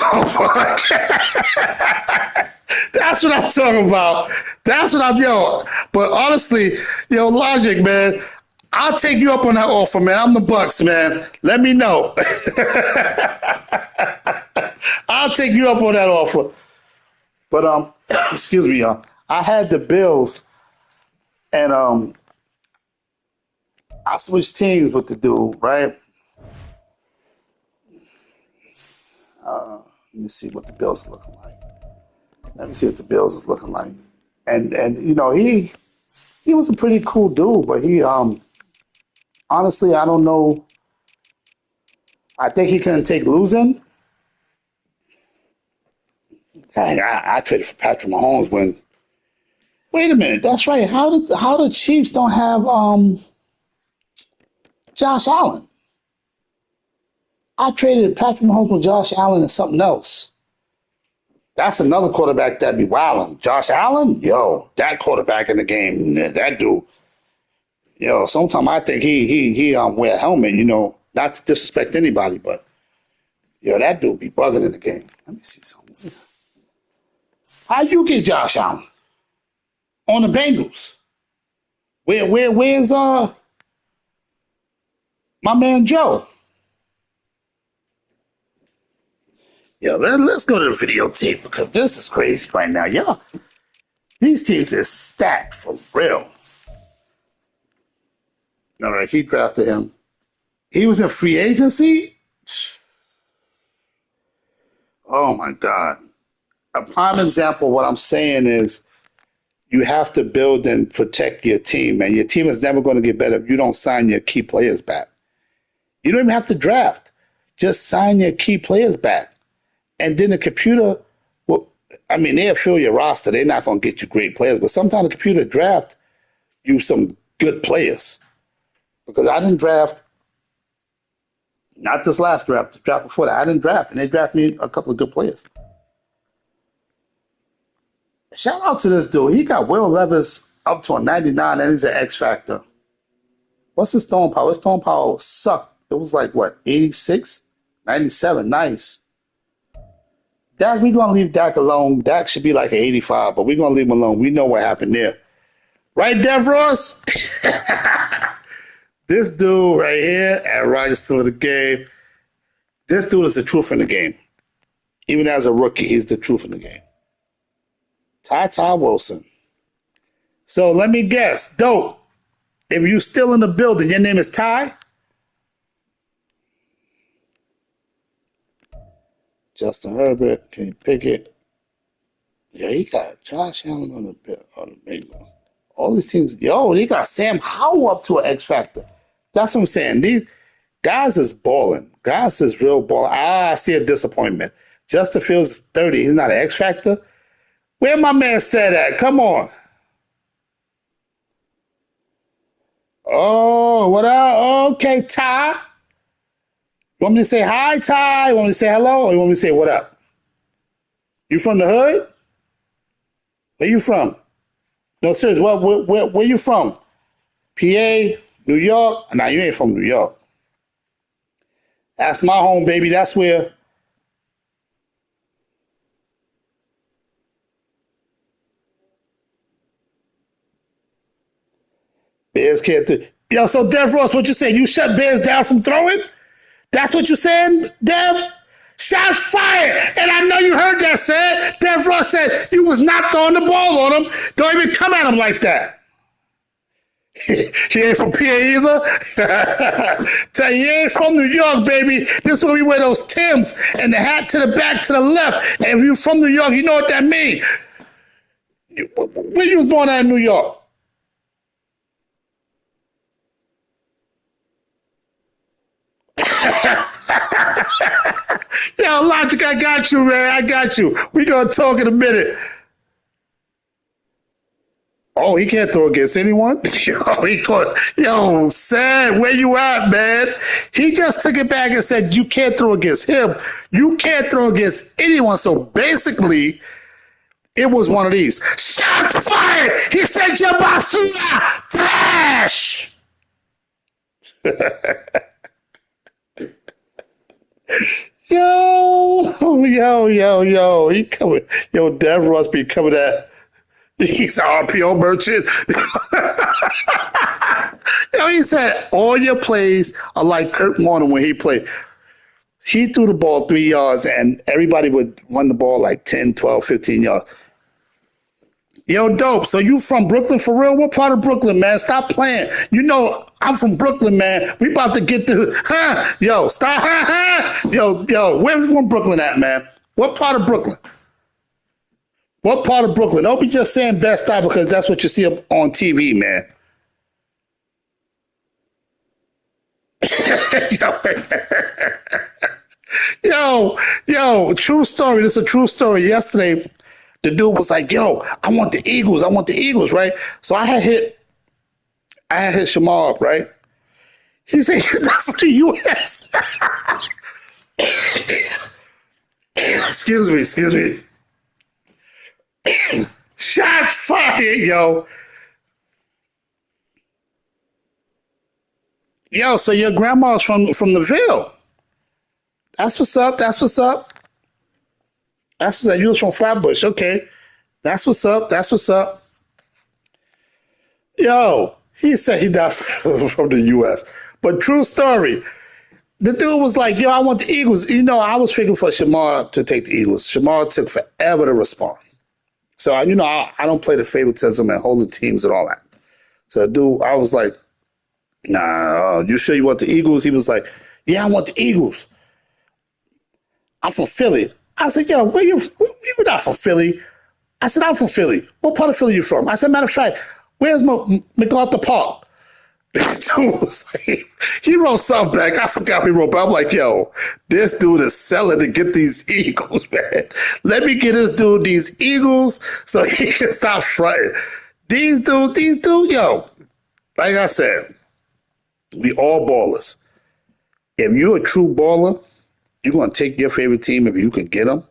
That's what I'm talking about. That's what yo. But honestly, yo, Logic, man, I'll take you up on that offer, man. I'm the Bucks, man. Let me know. I'll take you up on that offer. But excuse me, y'all. I had the Bills, and I switched teams with the dude, right? Let me see what the Bills are looking like. Let me see what the Bills is looking like. And you know, he was a pretty cool dude, but he honestly, I don't know. I think he couldn't take losing. I traded for Patrick Mahomes when. Wait a minute, that's right. How the Chiefs don't have Josh Allen? I traded Patrick Mahomes with Josh Allen and something else. That's another quarterback that'd be wilding. Josh Allen, yo, that quarterback in the game, that dude. Yo, sometimes I think he wear a helmet. You know, not to disrespect anybody, but yo, that dude be bugging in the game. Let me see something. How you get Josh Allen on the Bengals? Where's my man Joe? Yo, let's go to the videotape because this is crazy right now. Yo, these teams is stacked for real. All right, he drafted him. He was in free agency. Oh my God. A prime example of what I'm saying is you have to build and protect your team, and your team is never going to get better if you don't sign your key players back. You don't even have to draft. Just sign your key players back. And then the computer, well, I mean, they'll fill your roster. They're not going to get you great players, but sometimes the computer draft you some good players. Because I didn't draft, not this last draft, the draft before that, I didn't draft, and they drafted me a couple of good players. Shout out to this dude. He got Will Levis up to a 99, and he's an X Factor. What's his throwing power? His throwing power sucked. It was like, what, 86? 97. Nice. Dak, we're going to leave Dak alone. Dak should be like an 85, but we're going to leave him alone. We know what happened there. Right, Dev Ross? This dude right here, and Ryan's still in the game. This dude is the truth in the game. Even as a rookie, he's the truth in the game. Ty Wilson. So let me guess. Dope. If you still in the building, your name is Ty? Justin Herbert, Kenny Pickett. Yeah, he got Josh Allen on the Bengals. All these teams, yo, they got Sam Howell up to an X Factor. That's what I'm saying. These guys is balling. Guys is real balling. I see a disappointment. Justin Fields is 30. He's not an X Factor. Where my man said that? Come on. Oh, what up? Okay, Ty. You want me to say hi, Ty? You want me to say hello? Or you want me to say what up? You from the hood? Where you from? No, serious. Where you from? PA, New York? Nah, you ain't from New York. That's my home, baby. That's where Bears can't do. Yo, so Dev Ross, what you saying? You shut Bears down from throwing? That's what you saying, Dev? Shots fired. And I know you heard that said. Dev Ross said you was not throwing the ball on him. Don't even come at him like that. He ain't from PA either. Tell you, he ain't from New York, baby. This is where we wear those Timbs and the hat to the back to the left. And if you're from New York, you know what that means. Where you was born at in New York? Yo, Logic, I got you, man. I got you. We gonna talk in a minute. Oh, he can't throw against anyone. Yo, sad. Where you at, man? He just took it back and said you can't throw against him. You can't throw against anyone. So basically, it was one of these. Shots fired. He said your basura trash. Yo. He coming. Yo, Dev Ross be coming at. He's an RPO merchant. Yo, he said all your plays are like Kurt Warner when he played. He threw the ball 3 yards and everybody would run the ball like 10, 12, 15 yards. Yo, dope. So you from Brooklyn for real? What part of Brooklyn, man? Stop playing. You know I'm from Brooklyn, man. We about to get the Yo, stop. Yo. Where's from Brooklyn at, man? What part of Brooklyn? What part of Brooklyn? Don't be just saying Best Stop because that's what you see on TV, man. yo, true story. This is a true story. Yesterday, the dude was like, "Yo, I want the Eagles. I want the Eagles, right?" So I had hit Shamar up, right? He said he's not for the U.S. excuse me. Shots fired, yo. Yo, so your grandma's from the Ville. That's what's up. That's what's up. That's what's up. You was from Flatbush. Okay. That's what's up. That's what's up. Yo, he said he not from the U.S. But true story. The dude was like, yo, I want the Eagles. You know, I was figuring for Shamar to take the Eagles. Shamar took forever to respond. So, I don't play the favoritism and holding teams and all that. So, dude, I was like, nah, you sure you want the Eagles? He was like, yeah, I want the Eagles. I'm from Philly. I said, yo, you're not from Philly. I said, I'm from Philly. What part of Philly you from? I said, matter of fact, where's MacArthur Park? This dude was like, he wrote something back. I forgot what he wrote, but I'm like, yo, this dude is selling to get these Eagles, man. Let me get this dude these Eagles so he can stop fronting. These dudes, yo, like I said, we all ballers. If you're a true baller, you're going to take your favorite team if you can get them,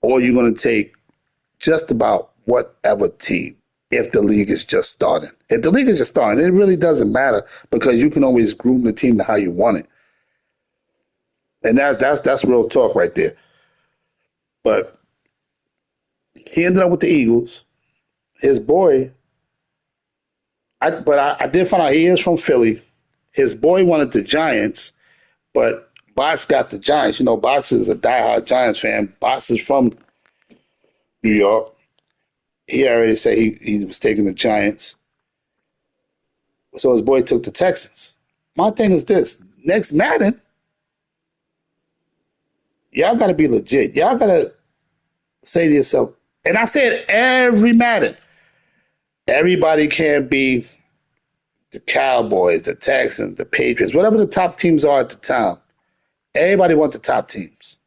or you're going to take just about whatever team if the league is just starting. If the league is just starting, it really doesn't matter because you can always groom the team to how you want it. And that's real talk right there. But he ended up with the Eagles. His boy, I did find out he is from Philly. His boy wanted the Giants, but Box got the Giants. You know, Box is a diehard Giants fan. Box is from New York. He already said he was taking the Giants. So his boy took the Texans. My thing is this. Next Madden, y'all got to be legit. Y'all got to say to yourself, and I say it every Madden, everybody can't be the Cowboys, the Texans, the Patriots, whatever the top teams are at the time. Everybody wants the top teams.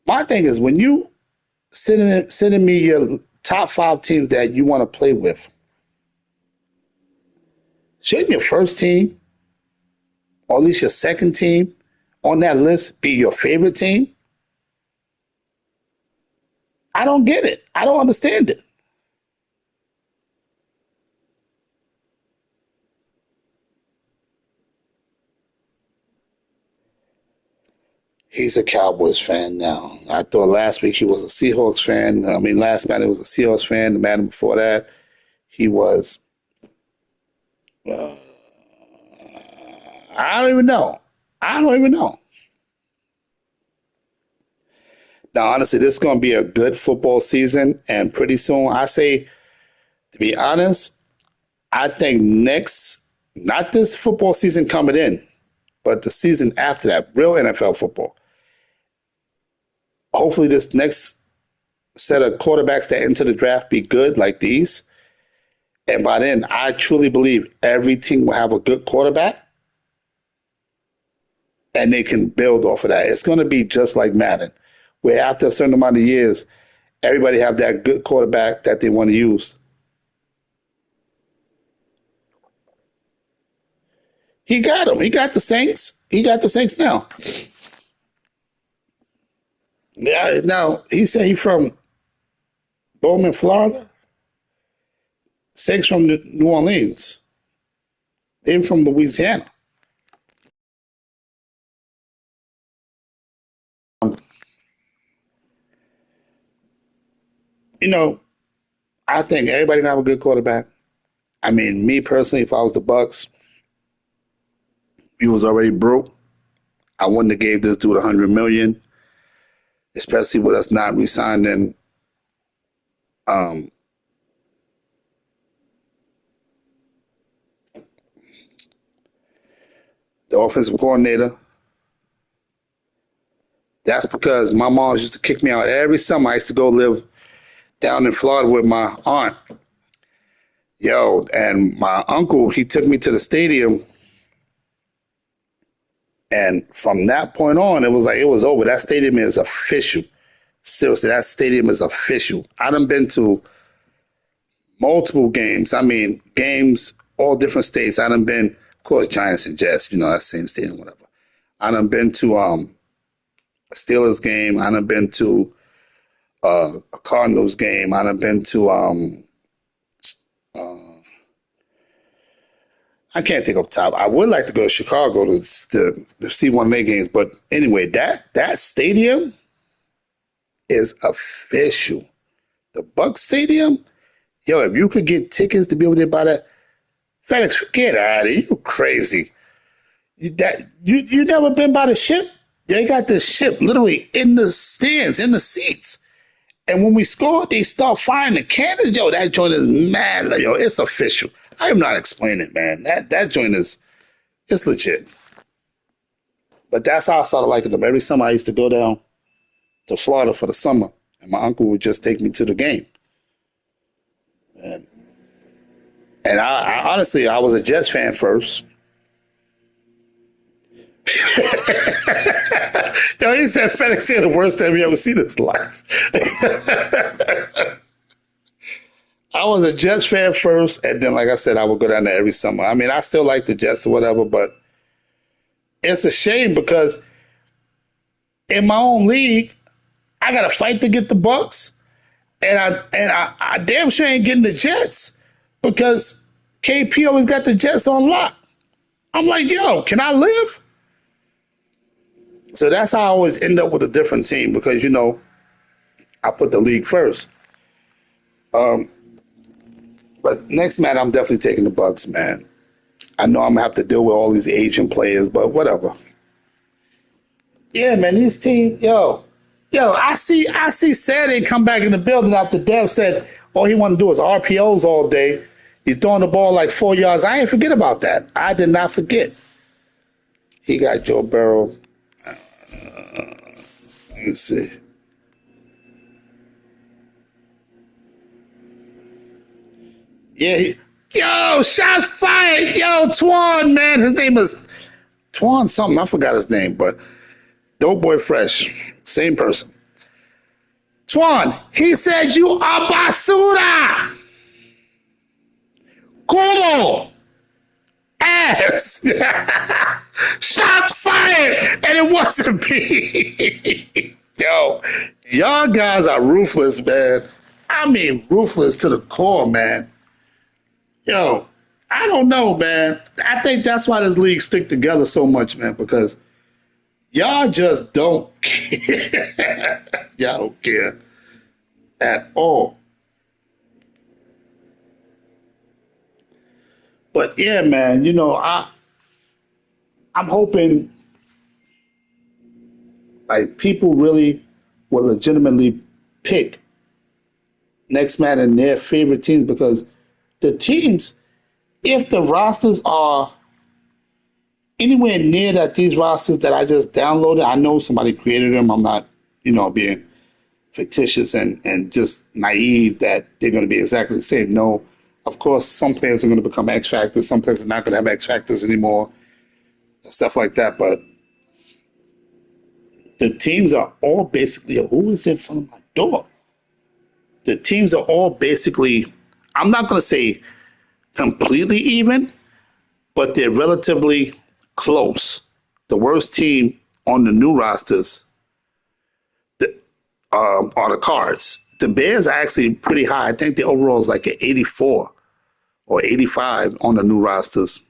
My thing is when you sending me your top 5 teams that you want to play with, shouldn't your first team, or at least your second team on that list be your favorite team? I don't get it. I don't understand it. He's a Cowboys fan now. I thought last week he was a Seahawks fan. I mean, last Madden he was a Seahawks fan. The Madden before that, he was. Uh, I don't even know. I don't even know. Now, honestly, this is going to be a good football season, and pretty soon, I say, to be honest, I think not this football season coming in, but the season after that, real NFL football. Hopefully, this next set of quarterbacks that enter the draft be good like these. And by then, I truly believe every team will have a good quarterback and they can build off of that. It's going to be just like Madden, where after a certain amount of years, everybody have that good quarterback that they want to use. He got him. He got the Saints. He got the Saints now. Yeah, now he said he from Bowman, Florida. Saints from New Orleans. They're from Louisiana. Um, you know, I think everybody can have a good quarterback. I mean, me personally, if I was the Bucks, he was already broke. I wouldn't have gave this dude 100 million, especially with us not resigning um, the offensive coordinator. That's because my mom used to kick me out every summer. I used to go live down in Florida with my aunt. Yo, and my uncle, he took me to the stadium. And from that point on, it was like it was over. That stadium is official. Seriously, that stadium is official. I done been to multiple games. I mean, games, all different states. I done been, of course, Giants and Jets, that same stadium, whatever. I done been to a Steelers game. I done been to a Cardinals game. I done been to uh, I can't think of top. I would like to go to Chicago to see one of their games, but anyway, that stadium is official. The Buck Stadium, yo, if you could get tickets to be able to buy that, FedEx, get out of here. You crazy. You never been by the ship? They got the ship literally in the stands, in the seats. And when we score, they start firing the cannons. Yo, that joint is mad. Like, yo, it's official. I am not explaining it, man. That joint is it's legit. But that's how I started liking them. Every summer I used to go down to Florida for the summer, and my uncle would just take me to the game. And I honestly, I was a Jets fan first. No, he said FedEx Day the worst time you ever seen in his life. I was a Jets fan first, and then, like I said, I would go down there every summer. I mean, I still like the Jets or whatever, but it's a shame because in my own league, I got to fight to get the Bucks, and I damn sure ain't getting the Jets because KP always got the Jets on lock. I'm like, yo, can I live? So that's how I always end up with a different team because I put the league first. Um, but next man, I'm definitely taking the Bucks, man. I know I'm gonna have to deal with all these Asian players, but whatever. Yeah, man, these teams, yo, I see Saturday come back in the building after Dev said all he wanted to do is RPOs all day. He's throwing the ball like 4 yards. I ain't forget about that. I did not forget. He got Joe Burrow. Let me see. Yeah, yo, shots fired. Yo, Twan, man. His name is Twan something. I forgot his name, but Dope Boy Fresh. Same person. Twan, he said you are basura. Como? Ass. Shots fired. And it wasn't me. Yo, y'all guys are ruthless, man. I mean, ruthless to the core, man. Yo, I don't know, man. I think that's why this league stick together so much, man, because Y'all just don't care. Y'all don't care at all. But yeah, man, I'm hoping like people really will legitimately pick next man in their favorite teams because the teams, if the rosters are anywhere near that these rosters that I just downloaded, I know somebody created them. I'm not, being fictitious and just naive that they're going to be exactly the same. No, of course, some players are going to become X factors. Some players are not going to have X factors anymore, stuff like that. But the teams are all basically, who is in front of my door? The teams are all basically, I'm not going to say completely even, but they're relatively close. The worst team on the new rosters are the Cards. The Bears are actually pretty high. I think the overall is like an 84 or 85 on the new rosters.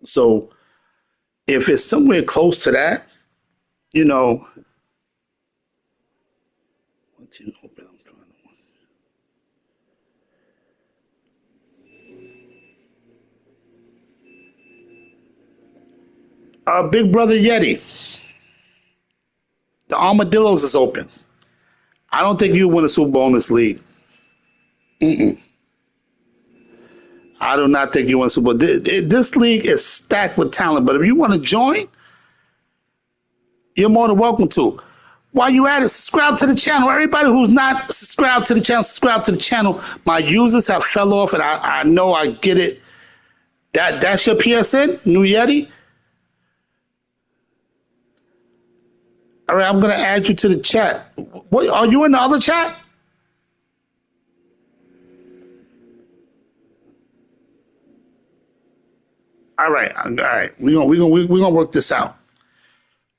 So if it's somewhere close to that, you know, what team open? Big Brother Yeti, the Armadillos is open. I don't think you win a Super Bowl in this league. Mm-mm. I do not think you win a Super Bowl. This league is stacked with talent, but if you want to join, you're more than welcome to. While you at it, subscribe to the channel. Everybody who's not subscribed to the channel, subscribe to the channel. My users have fell off, and I know I get it. That's your PSN, New Yeti. All right, I'm gonna add you to the chat. What are you in the other chat? All right, all right. We're gonna work this out.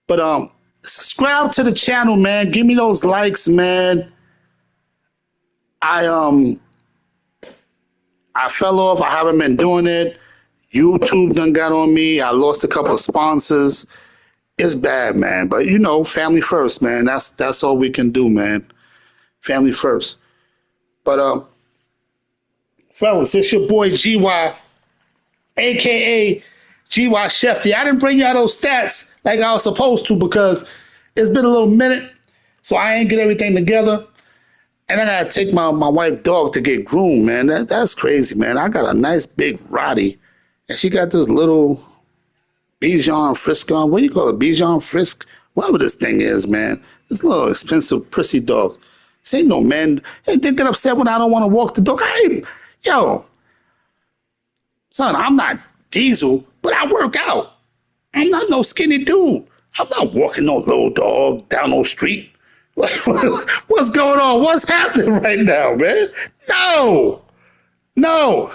But subscribe to the channel, man. Give me those likes, man. I um I fell off. I haven't been doing it. YouTube done got on me. I lost a couple of sponsors. It's bad, man. But family first, man. That's all we can do, man. Family first. But fellas, it's your boy GY, aka GY Shefty. I didn't bring y'all those stats like I was supposed to because it's been a little minute, so I ain't get everything together. And I gotta take my wife dog to get groomed, man. That's crazy, man. I got a nice big Rottie, and she got this little Bichon Frisk on. What do you call it? Bichon Frisk? Whatever this thing is, man. This little expensive prissy dog. This ain't no man. Hey, they get upset when I don't want to walk the dog. Yo, son, I'm not Diesel, but I work out. I'm not no skinny dude. I'm not walking no little dog down no street. What's going on? What's happening right now, man? No, no,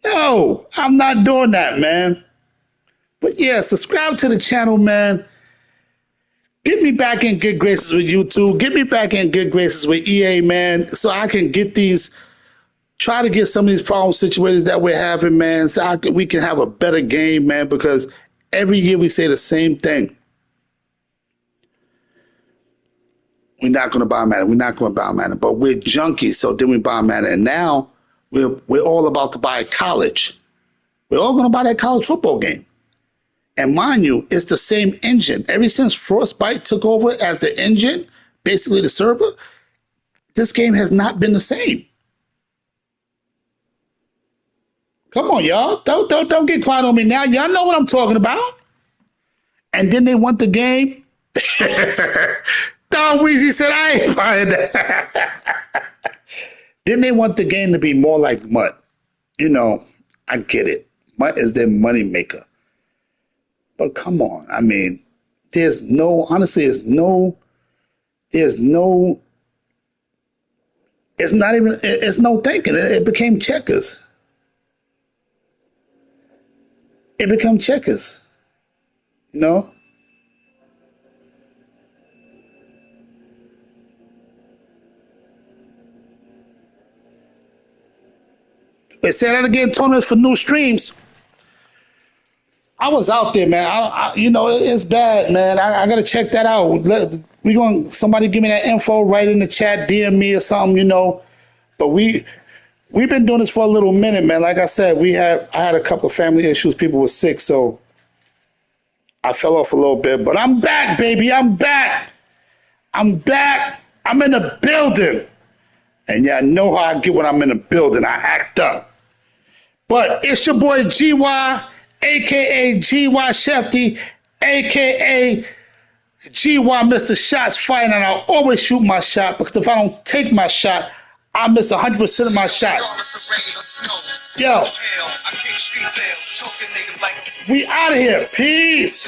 no. I'm not doing that, man. But yeah, subscribe to the channel, man. Get me back in good graces with YouTube. Get me back in good graces with EA, man, so I can get these, try to get some of these problem situations that we're having, man, so we can have a better game, man, because every year we say the same thing. We're not going to buy Madden. We're not going to buy Madden, but we're junkies, so then we buy Madden. And now we're all about to buy college. We're all going to buy that college football game. And mind you, it's the same engine. Ever since Frostbite took over as the engine, basically the server, this game has not been the same. Come on, y'all. Don't get quiet on me now. Y'all know what I'm talking about. And then they want the game. Don Weezy said, I ain't buying that. Then they want the game to be more like Mutt. I get it. Mutt is their money maker. But come on. I mean, honestly, there's no, it's not even, it's no thinking. It became checkers. It became checkers. You know? But say that again, tournaments for new streams. I was out there, man. You know, it's bad, man. I gotta check that out. We going somebody give me that info right in the chat, DM me or something, you know. But we've been doing this for a little minute, man. Like I said, I had a couple of family issues. People were sick, so I fell off a little bit. But I'm back, baby. I'm back. I'm back. I'm in the building. And y'all know how I get when I'm in the building. I act up. But it's your boy GY, aka GY Shefty, aka GY Mr. Shots Fighting, and I always shoot my shot because if I don't take my shot, I miss 100% of my shots. Yo, we out of here. Peace.